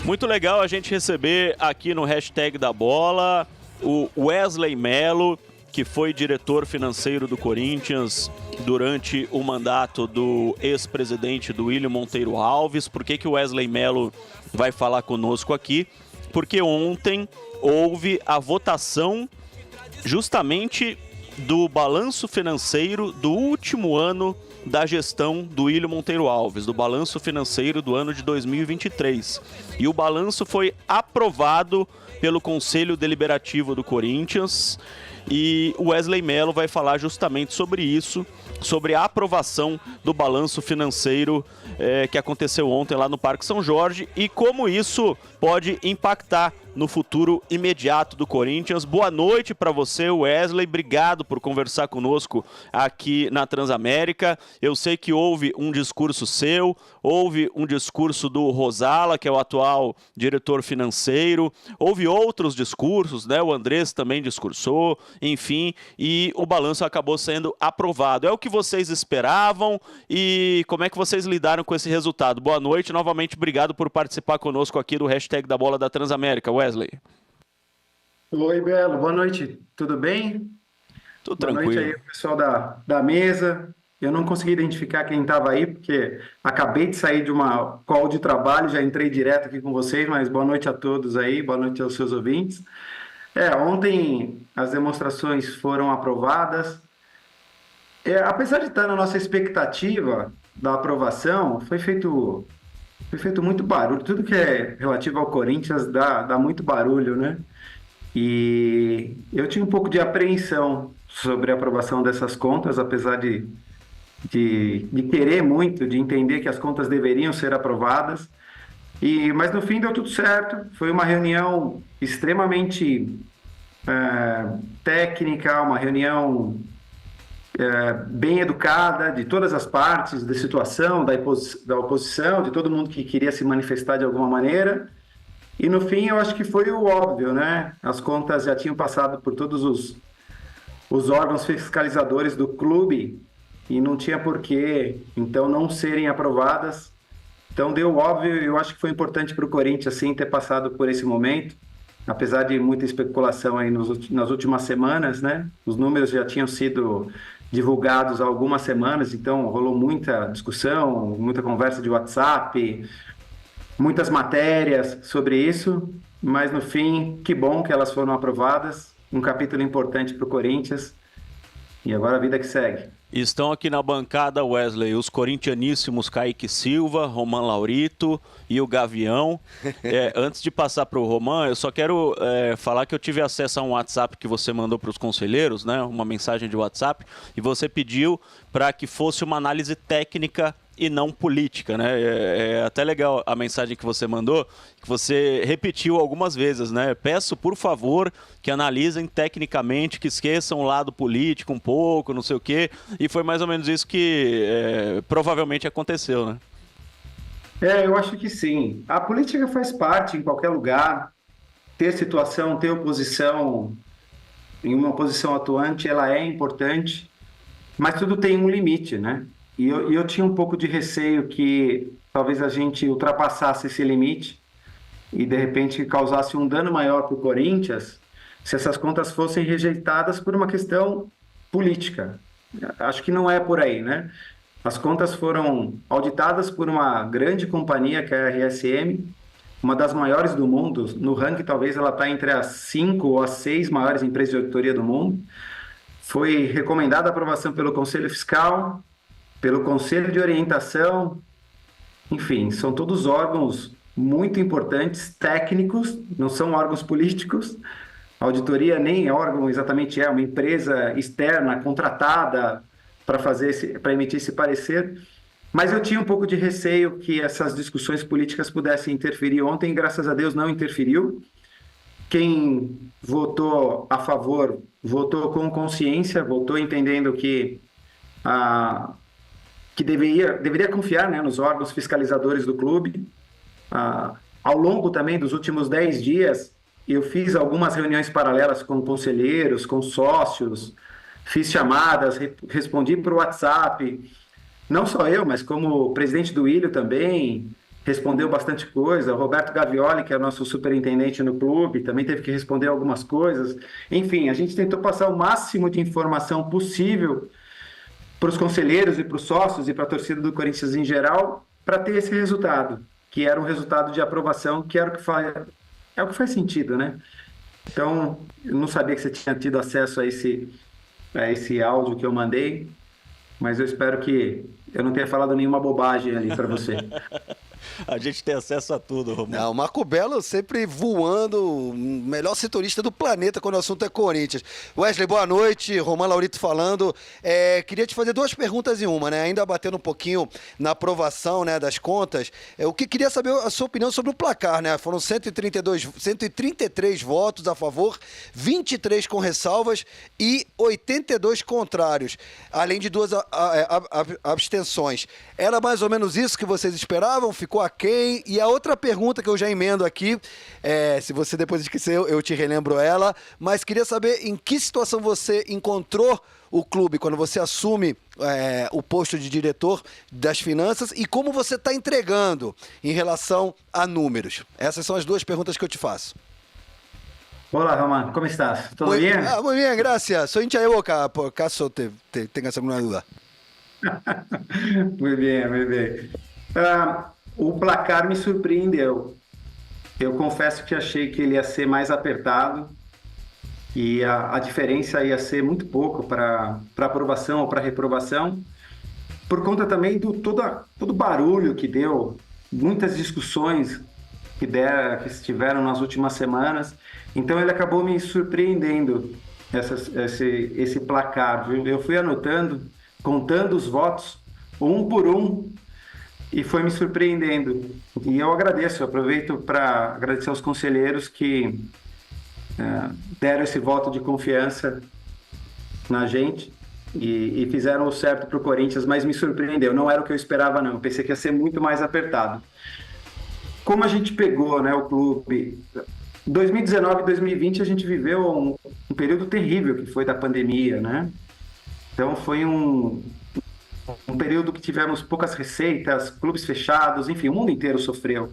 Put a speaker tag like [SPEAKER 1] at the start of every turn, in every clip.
[SPEAKER 1] Muito legal a gente receber aqui no Hashtag da Bola o Wesley Mello, que foi diretor financeiro do Corinthians durante o mandato do ex-presidente do William Monteiro Alves. Por que o Wesley Mello vai falar conosco aqui? Porque ontem houve a votação justamente do balanço financeiro do último ano da gestão do William Monteiro Alves, do balanço financeiro do ano de 2023. E o balanço foi aprovado pelo Conselho Deliberativo do Corinthians e o Wesley Mello vai falar justamente sobre isso, sobre a aprovação do balanço financeiro que aconteceu ontem lá no Parque São Jorge e como isso pode impactar no futuro imediato do Corinthians. Boa noite para você, Wesley. Obrigado por conversar conosco aqui na Transamérica. Eu sei que houve um discurso seu, houve um discurso do Rosala, que é o atual diretor financeiro, houve outros discursos, né? O Andrés também discursou, enfim, e o balanço acabou sendo aprovado. É o que vocês esperavam e como é que vocês lidaram com esse resultado? Boa noite, novamente obrigado por participar conosco aqui do Hashtag da Bola da Transamérica, Wesley.
[SPEAKER 2] Oi, Belo, boa noite, tudo bem?
[SPEAKER 1] Tudo
[SPEAKER 2] boa
[SPEAKER 1] tranquilo.
[SPEAKER 2] Boa noite aí, pessoal da mesa. Eu não consegui identificar quem estava aí, porque acabei de sair de uma call de trabalho, já entrei direto aqui com vocês, mas boa noite a todos aí, boa noite aos seus ouvintes. Ontem as demonstrações foram aprovadas. Apesar de estar na nossa expectativa da aprovação, foi feito muito barulho. Tudo que é relativo ao Corinthians dá muito barulho, né? E eu tinha um pouco de apreensão sobre a aprovação dessas contas, apesar de querer muito, de entender que as contas deveriam ser aprovadas. Mas no fim deu tudo certo. Foi uma reunião extremamente técnica, uma reunião bem educada de todas as partes da situação, da oposição, de todo mundo que queria se manifestar de alguma maneira. E no fim eu acho que foi o óbvio, né? As contas já tinham passado por todos os órgãos fiscalizadores do clube e não tinha porquê, então, não serem aprovadas. Então deu óbvio e eu acho que foi importante para o Corinthians, sim, ter passado por esse momento. Apesar de muita especulação aí nas últimas semanas, né? Os números já tinham sido divulgados há algumas semanas, então rolou muita discussão, muita conversa de WhatsApp, muitas matérias sobre isso, mas no fim, que bom que elas foram aprovadas, um capítulo importante para o Corinthians, e agora a vida que segue.
[SPEAKER 1] Estão aqui na bancada, Wesley, os corintianíssimos Kaique Silva, Roman Laurito e o Gavião. Antes de passar para o Roman, eu só quero falar que eu tive acesso a um WhatsApp que você mandou para os conselheiros, né? Uma mensagem de WhatsApp, e você pediu para que fosse uma análise técnica e não política, né? É até legal a mensagem que você mandou, que você repetiu algumas vezes, né? Peço, por favor, que analisem tecnicamente, que esqueçam o lado político um pouco, não sei o quê, e foi mais ou menos isso que provavelmente aconteceu, né?
[SPEAKER 2] Eu acho que sim. A política faz parte em qualquer lugar. Ter situação, ter oposição, em uma posição atuante, ela é importante, mas tudo tem um limite, né? E eu tinha um pouco de receio que talvez a gente ultrapassasse esse limite e, de repente, causasse um dano maior para o Corinthians se essas contas fossem rejeitadas por uma questão política. Acho que não é por aí, né? As contas foram auditadas por uma grande companhia, que é a RSM, uma das maiores do mundo. No ranking, talvez ela está entre as 5 ou as 6 maiores empresas de auditoria do mundo. Foi recomendada a aprovação pelo Conselho Fiscal, pelo Conselho de Orientação, enfim, são todos órgãos muito importantes, técnicos, não são órgãos políticos. A auditoria nem órgão exatamente uma empresa externa contratada para emitir esse parecer. Mas eu tinha um pouco de receio que essas discussões políticas pudessem interferir. Ontem, graças a Deus, não interferiu. Quem votou a favor, votou com consciência, votou entendendo que deveria confiar, né, nos órgãos fiscalizadores do clube. Ao longo também dos últimos 10 dias, eu fiz algumas reuniões paralelas com conselheiros, com sócios, fiz chamadas, respondi por WhatsApp, não só eu, mas como o presidente do Ilho também, respondeu bastante coisa. O Roberto Gavioli, que é o nosso superintendente no clube, também teve que responder algumas coisas. Enfim, a gente tentou passar o máximo de informação possível para os conselheiros e para os sócios e para a torcida do Corinthians em geral, para ter esse resultado, que era um resultado de aprovação, que era o que é o que faz sentido, né? Então, eu não sabia que você tinha tido acesso a esse áudio que eu mandei, mas eu espero que eu não tenha falado nenhuma bobagem ali para você.
[SPEAKER 1] A gente tem acesso a tudo, Romulo.
[SPEAKER 3] Não, o Marco Belo sempre voando, o melhor setorista do planeta quando o assunto é Corinthians. Wesley, boa noite, Román Laurito falando. Queria te fazer duas perguntas em uma, né? Ainda batendo um pouquinho na aprovação, né, das contas. O que queria saber a sua opinião sobre o placar, né? Foram 133 votos a favor, 23 com ressalvas e 82 contrários, além de 2 abstenções. Era mais ou menos isso que vocês esperavam? Ficou aquém? E a outra pergunta que eu já emendo aqui, se você depois esqueceu, eu te relembro ela, mas queria saber em que situação você encontrou o clube quando você assume o posto de diretor das finanças e como você está entregando em relação a números. Essas são as duas perguntas que eu te faço.
[SPEAKER 2] Olá, Román, ¿cómo estás? ¿Todo bien?
[SPEAKER 3] Muy bien, gracias. Soy hincha de Boca, por caso te tengas alguna duda.
[SPEAKER 2] Muito bem, muito bem. O placar me surpreendeu. Eu confesso que achei que ele ia ser mais apertado e a diferença ia ser muito pouco para aprovação ou para reprovação, por conta também do todo barulho que deu, muitas discussões que estiveram nas últimas semanas. Então ele acabou me surpreendendo, esse placar, viu? Eu fui anotando, contando os votos, um por um, e foi me surpreendendo. E eu aproveito para agradecer aos conselheiros que deram esse voto de confiança na gente e fizeram o certo para o Corinthians, mas me surpreendeu. Não era o que eu esperava, não. Eu pensei que ia ser muito mais apertado. Como a gente pegou, né, o clube... 2019 e 2020 a gente viveu um período terrível que foi da pandemia, né? Então foi um período que tivemos poucas receitas, clubes fechados, enfim, o mundo inteiro sofreu.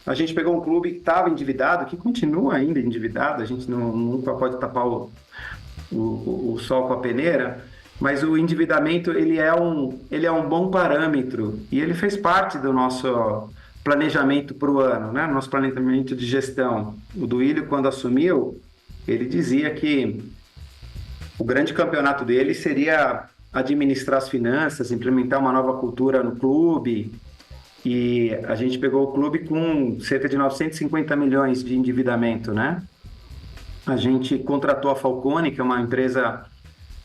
[SPEAKER 2] A gente pegou um clube que estava endividado, que continua ainda endividado, a gente nunca pode tapar o sol com a peneira, mas o endividamento ele é um bom parâmetro e ele fez parte do nosso planejamento para o ano, né? Nosso planejamento de gestão. O Duílio, quando assumiu, ele dizia que o grande campeonato dele seria administrar as finanças, implementar uma nova cultura no clube, e a gente pegou o clube com cerca de 950 milhões de endividamento, né? A gente contratou a Falcone, que é uma empresa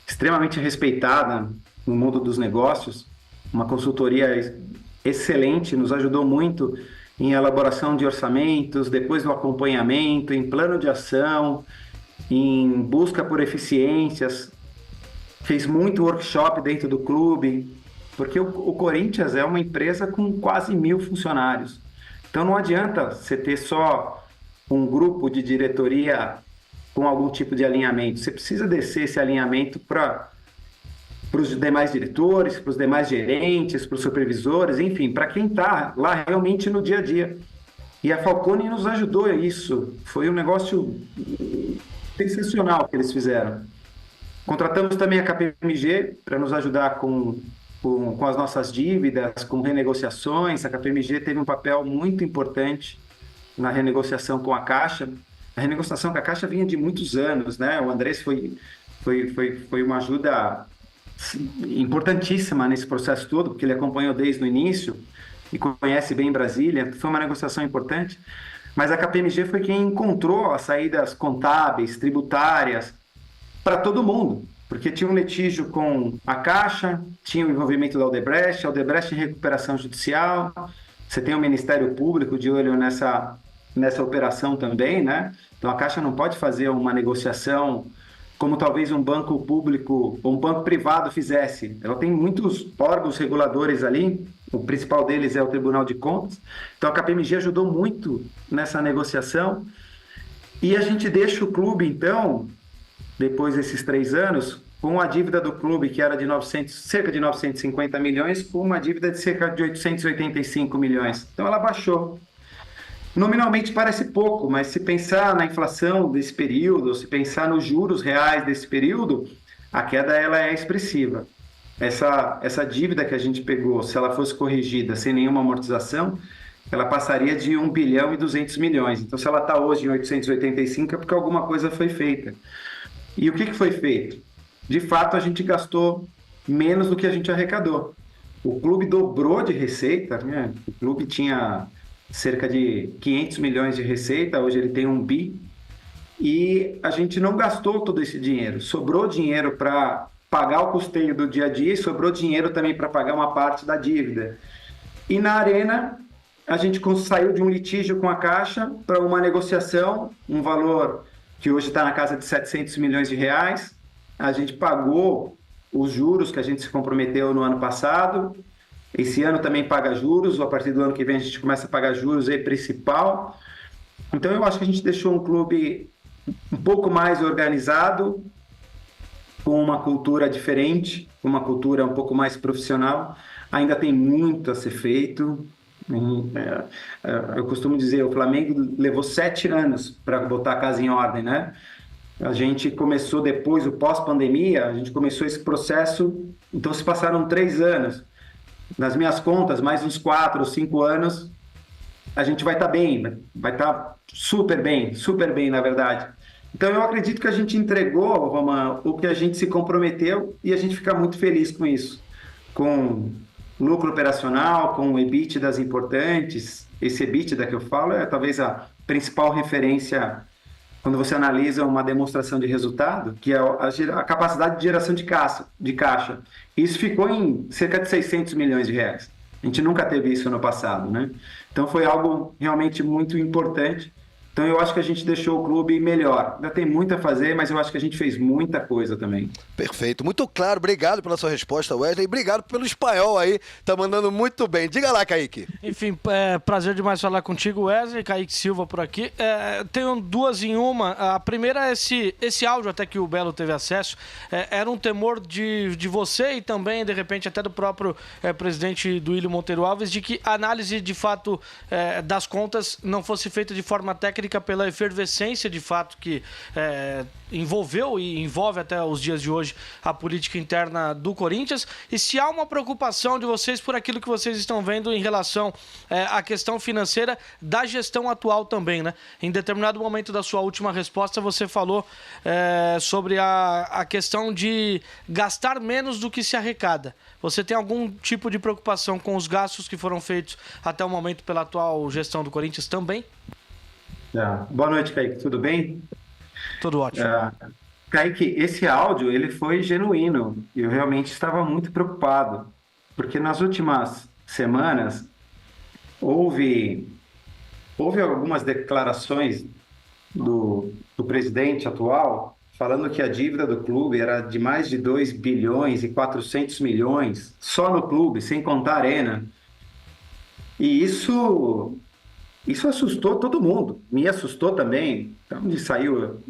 [SPEAKER 2] extremamente respeitada no mundo dos negócios, uma consultoria excelente, nos ajudou muito em elaboração de orçamentos, depois no acompanhamento, em plano de ação, em busca por eficiências, fez muito workshop dentro do clube, porque o Corinthians é uma empresa com quase 1.000 funcionários. Então não adianta você ter só um grupo de diretoria com algum tipo de alinhamento. Você precisa descer esse alinhamento para os demais diretores, para os demais gerentes, para os supervisores, enfim, para quem está lá realmente no dia a dia. E a Falcone nos ajudou a isso. Foi um negócio sensacional que eles fizeram. Contratamos também a KPMG para nos ajudar com as nossas dívidas, com renegociações. A KPMG teve um papel muito importante na renegociação com a Caixa. A renegociação com a Caixa vinha de muitos anos, né? O Andrés foi uma ajuda importantíssima nesse processo todo, porque ele acompanhou desde o início e conhece bem Brasília. Foi uma negociação importante, mas a KPMG foi quem encontrou as saídas contábeis, tributárias, para todo mundo, porque tinha um litígio com a Caixa, tinha o envolvimento da Odebrecht, a Odebrecht em recuperação judicial, você tem o Ministério Público de olho nessa operação também, né? Então a Caixa não pode fazer uma negociação como talvez um banco público ou um banco privado fizesse. Ela tem muitos órgãos reguladores ali, o principal deles é o Tribunal de Contas. Então a KPMG ajudou muito nessa negociação e a gente deixa o clube, então, depois desses 3 anos, com a dívida do clube, que era de cerca de 950 milhões, com uma dívida de cerca de 885 milhões. Então ela baixou. Nominalmente parece pouco, mas se pensar na inflação desse período, se pensar nos juros reais desse período, a queda ela é expressiva. Essa dívida que a gente pegou, se ela fosse corrigida sem nenhuma amortização, ela passaria de 1 bilhão e 200 milhões. Então, se ela está hoje em 885, é porque alguma coisa foi feita. E o que foi feito? De fato, a gente gastou menos do que a gente arrecadou. O clube dobrou de receita, né? O clube tinha cerca de 500 milhões de receita, hoje ele tem 1 bi, e a gente não gastou todo esse dinheiro. Sobrou dinheiro para pagar o custeio do dia a dia e sobrou dinheiro também para pagar uma parte da dívida. E na Arena, a gente saiu de um litígio com a Caixa para uma negociação, um valor que hoje está na casa de 700 milhões de reais. A gente pagou os juros que a gente se comprometeu no ano passado. Esse ano também paga juros, a partir do ano que vem a gente começa a pagar juros e principal. Então eu acho que a gente deixou um clube um pouco mais organizado, com uma cultura diferente, uma cultura um pouco mais profissional. Ainda tem muito a ser feito. Eu costumo dizer, o Flamengo levou 7 anos para botar a casa em ordem, né? A gente começou depois, o pós-pandemia, a gente começou esse processo, então se passaram 3 anos. Nas minhas contas, mais uns 4 ou 5 anos, a gente vai estar bem, vai estar super bem, na verdade. Então, eu acredito que a gente entregou, Roman, o que a gente se comprometeu e a gente fica muito feliz com isso. Com lucro operacional, com EBITDAs importantes. Esse EBITDA que eu falo é talvez a principal referência quando você analisa uma demonstração de resultado, que é a capacidade de geração de caixa. Isso ficou em cerca de 600 milhões de reais. A gente nunca teve isso no passado, né? Então foi algo realmente muito importante. Então eu acho que a gente deixou o clube melhor. Ainda tem muito a fazer, mas eu acho que a gente fez muita coisa também.
[SPEAKER 3] Perfeito, muito claro. Obrigado pela sua resposta, Wesley. Obrigado pelo espanhol aí, tá mandando muito bem. Diga lá, Kaique.
[SPEAKER 4] Enfim, prazer demais falar contigo, Wesley. Kaique Silva por aqui. Tenho 2 em uma. A primeira é esse áudio até que o Belo teve acesso. Era um temor de você e também, de repente, até do próprio presidente do Duílio Monteiro Alves, de que a análise, de fato, das contas não fosse feita de forma técnica pela efervescência, de fato, que envolveu e envolve até os dias de hoje a política interna do Corinthians, e se há uma preocupação de vocês por aquilo que vocês estão vendo em relação à questão financeira da gestão atual também, né? Em determinado momento da sua última resposta, você falou sobre a questão de gastar menos do que se arrecada. Você tem algum tipo de preocupação com os gastos que foram feitos até o momento pela atual gestão do Corinthians também?
[SPEAKER 2] Boa noite, Kaique. Tudo bem?
[SPEAKER 4] Tudo ótimo.
[SPEAKER 2] Kaique, esse áudio ele foi genuíno. Eu realmente estava muito preocupado, porque nas últimas semanas houve algumas declarações do presidente atual falando que a dívida do clube era de mais de 2 bilhões e 400 milhões só no clube, sem contar a Arena. E isso assustou todo mundo, me assustou também. Onde saiu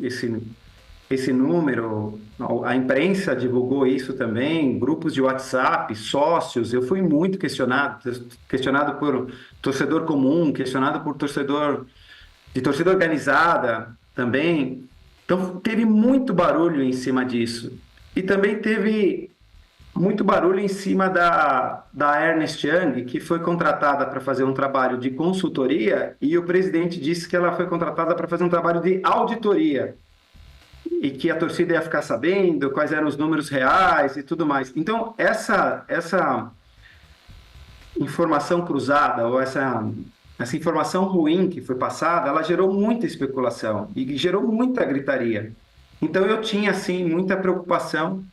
[SPEAKER 2] esse número? A imprensa divulgou isso também, grupos de WhatsApp, sócios. Eu fui muito questionado por torcedor comum, questionado por torcedor organizada também. Então teve muito barulho em cima disso. E também teve muito barulho em cima da Ernst Young, que foi contratada para fazer um trabalho de consultoria, e o presidente disse que ela foi contratada para fazer um trabalho de auditoria, e que a torcida ia ficar sabendo quais eram os números reais e tudo mais. Então, essa informação cruzada, ou essa informação ruim que foi passada, ela gerou muita especulação e gerou muita gritaria. Então, eu tinha, assim, muita preocupação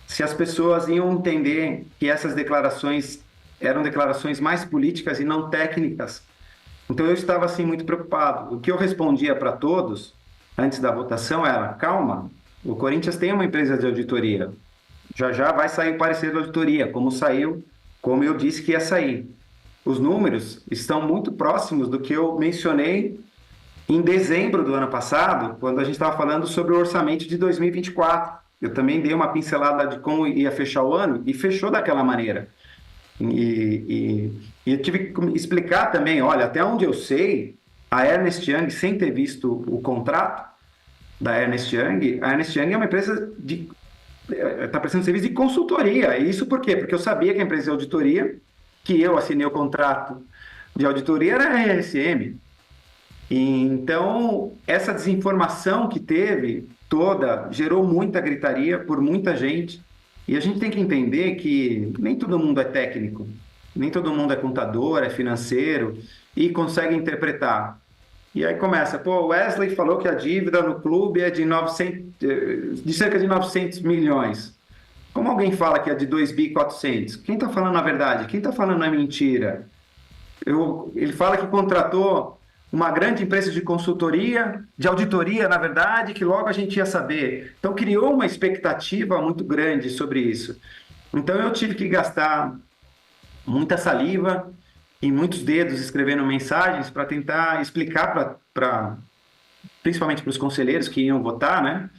[SPEAKER 2] se as pessoas iam entender que essas declarações eram declarações mais políticas e não técnicas. Então eu estava assim muito preocupado. O que eu respondia para todos antes da votação era: calma, o Corinthians tem uma empresa de auditoria. Já vai sair o parecer da auditoria, como eu disse que ia sair. Os números estão muito próximos do que eu mencionei em dezembro do ano passado, quando a gente estava falando sobre o orçamento de 2024. eu também dei uma pincelada de como ia fechar o ano e fechou daquela maneira. E eu tive que explicar também, olha, até onde eu sei, a Ernst Young, sem ter visto o contrato da Ernst Young, a Ernst Young é uma empresa está prestando serviço de consultoria. E isso por quê? Porque eu sabia que a empresa de auditoria, que eu assinei o contrato de auditoria, era a RSM. E, então, essa desinformação que teve toda gerou muita gritaria por muita gente. E a gente tem que entender que nem todo mundo é técnico, nem todo mundo é contador, é financeiro e consegue interpretar. E aí começa, pô, o Wesley falou que a dívida no clube é de cerca de 900 milhões. Como alguém fala que é de 2.400? Quem está falando a verdade? Quem está falando a mentira? Ele fala que contratou uma grande empresa de consultoria, de auditoria, na verdade, que logo a gente ia saber. Então, criou uma expectativa muito grande sobre isso. Então, eu tive que gastar muita saliva e muitos dedos escrevendo mensagens para tentar explicar principalmente para os conselheiros que iam votar, né?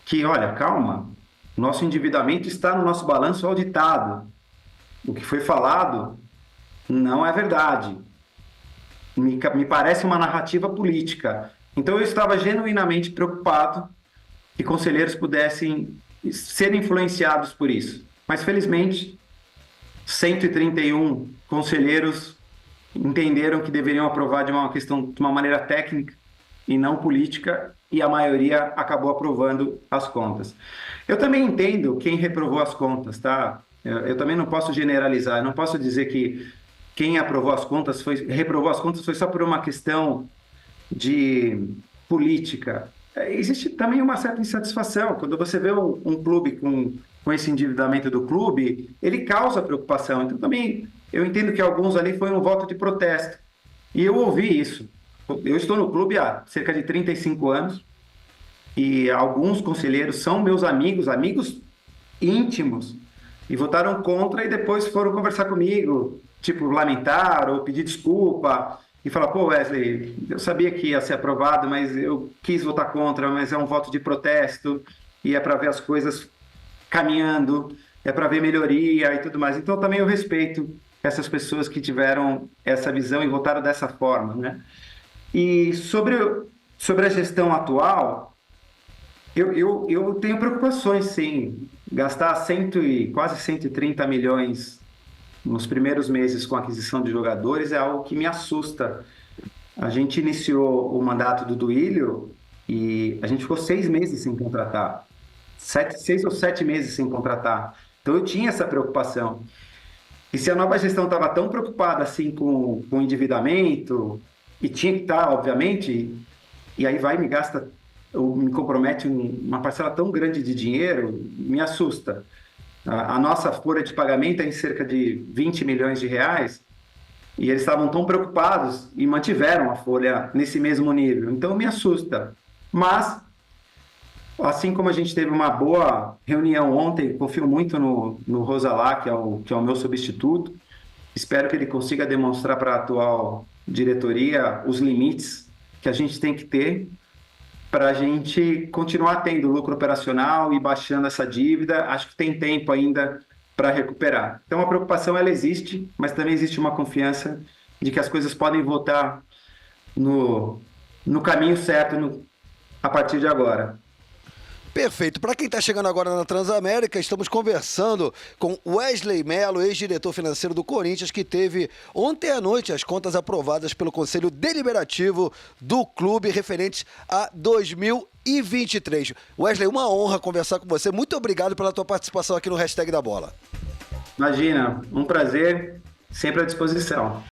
[SPEAKER 2] Que, olha, calma, nosso endividamento está no nosso balanço auditado. O que foi falado não é verdade. Me parece uma narrativa política. Então, eu estava genuinamente preocupado que conselheiros pudessem ser influenciados por isso. Mas, felizmente, 131 conselheiros entenderam que deveriam aprovar de uma maneira técnica e não política, e a maioria acabou aprovando as contas. Eu também entendo quem reprovou as contas, tá? Eu também não posso generalizar, eu não posso dizer que quem reprovou as contas foi só por uma questão de política. Existe também uma certa insatisfação. Quando você vê um clube com esse endividamento do clube, ele causa preocupação. Então, também, eu entendo que alguns ali foi um voto de protesto. E eu ouvi isso. Eu estou no clube há cerca de 35 anos, e alguns conselheiros são meus amigos íntimos, e votaram contra e depois foram conversar comigo, tipo, lamentar ou pedir desculpa, e falar, pô, Wesley, eu sabia que ia ser aprovado, mas eu quis votar contra, mas é um voto de protesto, e é para ver as coisas caminhando, é para ver melhoria e tudo mais. Então, também eu respeito essas pessoas que tiveram essa visão e votaram dessa forma, né? E sobre a gestão atual, eu tenho preocupações, sim. Gastar quase 130 milhões nos primeiros meses com a aquisição de jogadores é algo que me assusta. A gente iniciou o mandato do Duílio e a gente ficou 6 meses sem contratar. 6 ou 7 meses sem contratar. Então eu tinha essa preocupação. E se a nova gestão estava tão preocupada assim com o endividamento, e tinha que estar, obviamente, e aí me compromete uma parcela tão grande de dinheiro, me assusta. A nossa folha de pagamento é em cerca de 20 milhões de reais, e eles estavam tão preocupados e mantiveram a folha nesse mesmo nível. Então, me assusta. Mas, assim como a gente teve uma boa reunião ontem, confio muito no Rosalá, que é o meu substituto. Espero que ele consiga demonstrar para a atual diretoria os limites que a gente tem que ter para a gente continuar tendo lucro operacional e baixando essa dívida. Acho que tem tempo ainda para recuperar. Então, a preocupação ela existe, mas também existe uma confiança de que as coisas podem voltar no caminho certo a partir de agora.
[SPEAKER 3] Perfeito. Para quem está chegando agora na Transamérica, estamos conversando com Wesley Mello, ex-diretor financeiro do Corinthians, que teve ontem à noite as contas aprovadas pelo Conselho Deliberativo do clube referentes a 2023. Wesley, uma honra conversar com você. Muito obrigado pela tua participação aqui no Hashtag da Bola.
[SPEAKER 2] Imagina, um prazer, sempre à disposição.